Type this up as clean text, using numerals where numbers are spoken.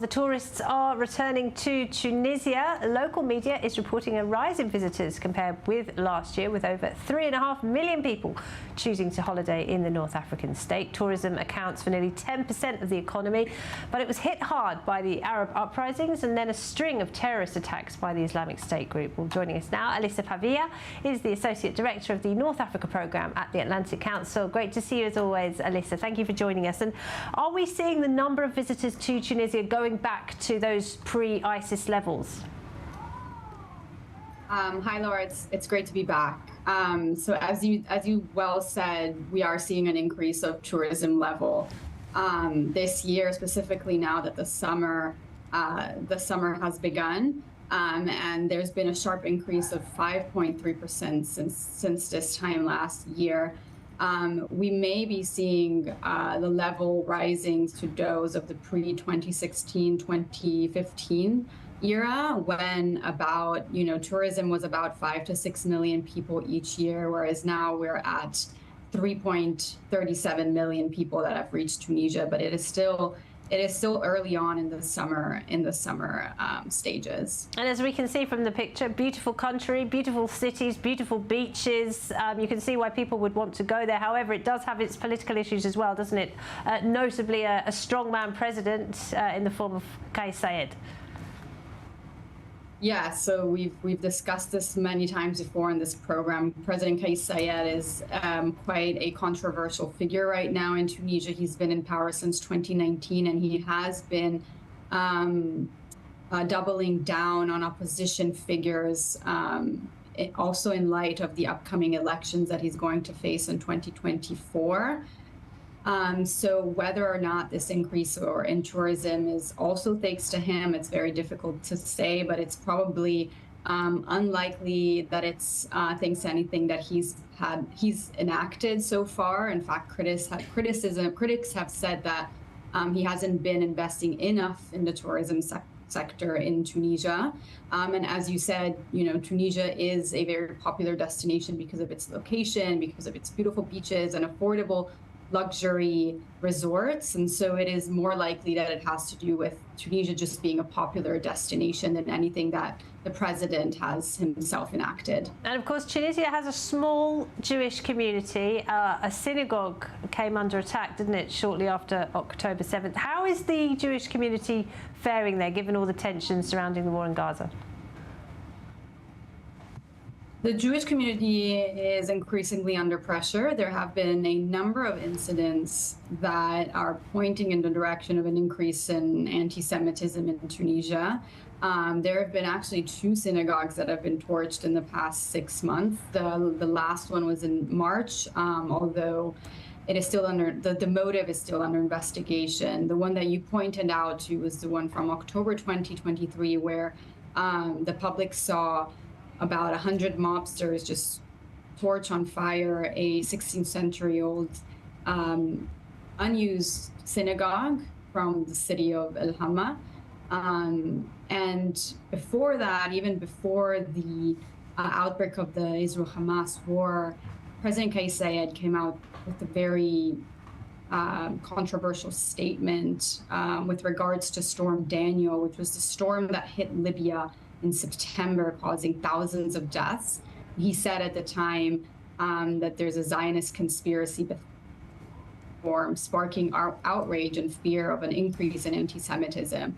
The tourists are returning to Tunisia. Local media is reporting a rise in visitors compared with last year, with over 3.5 million people choosing to holiday in the North African state. Tourism accounts for nearly 10% of the economy, but it was hit hard by the Arab uprisings and then a string of terrorist attacks by the Islamic State group. Well, joining us now, Alissa Pavia is the Associate Director of the North Africa Programme at the Atlantic Council. Great to see you as always, Alissa. Thank you for joining us. And are we seeing the number of visitors to Tunisia going back to those pre-ISIS levels? Hi, Laura. It's great to be back. So as you well said, we are seeing an increase of tourism level this year, specifically now that the summer has begun, and there's been a sharp increase of 5.3% since this time last year. We may be seeing the level rising to those of the pre-2016-2015 era, when tourism was about 5 to 6 million people each year, whereas now we're at 3.37 million people that have reached Tunisia. But it is still early on in the summer stages. And as we can see from the picture, beautiful country, beautiful cities, beautiful beaches. You can see why people would want to go there. However, it does have its political issues as well, doesn't it? Notably, a strongman president in the form of Kais Saied. Yeah, so we've discussed this many times before in this program. President Kais Saied is quite a controversial figure right now in Tunisia. He's been in power since 2019, and he has been doubling down on opposition figures, also in light of the upcoming elections that he's going to face in 2024. So whether or not this increase in tourism is also thanks to him, it's very difficult to say, but it's probably unlikely that it's thanks to anything that he's enacted so far. In fact, critics have said that he hasn't been investing enough in the tourism sector in Tunisia. And as you said, Tunisia is a very popular destination because of its location, because of its beautiful beaches and affordable luxury resorts, and so it is more likely that it has to do with Tunisia just being a popular destination than anything that the president has himself enacted. And of course, Tunisia has a small Jewish community. A synagogue came under attack, didn't it, shortly after October 7th. How is the Jewish community faring there, given all the tensions surrounding the war in Gaza? The Jewish community is increasingly under pressure. There have been a number of incidents that are pointing in the direction of an increase in anti-Semitism in Tunisia. There have been actually 2 synagogues that have been torched in the past 6 months. The last one was in March, although it is still under, the motive is still under investigation. The one that you pointed out to was the one from October 2023, where the public saw about 100 mobsters just torch on fire a 16th century-old unused synagogue from the city of El Hama. And before that, even before the outbreak of the Israel-Hamas war, President Kais Saied came out with a very controversial statement with regards to Storm Daniel, which was the storm that hit Libya in September, causing thousands of deaths. He said at the time that there's a Zionist conspiracy form, sparking outrage and fear of an increase in anti-Semitism.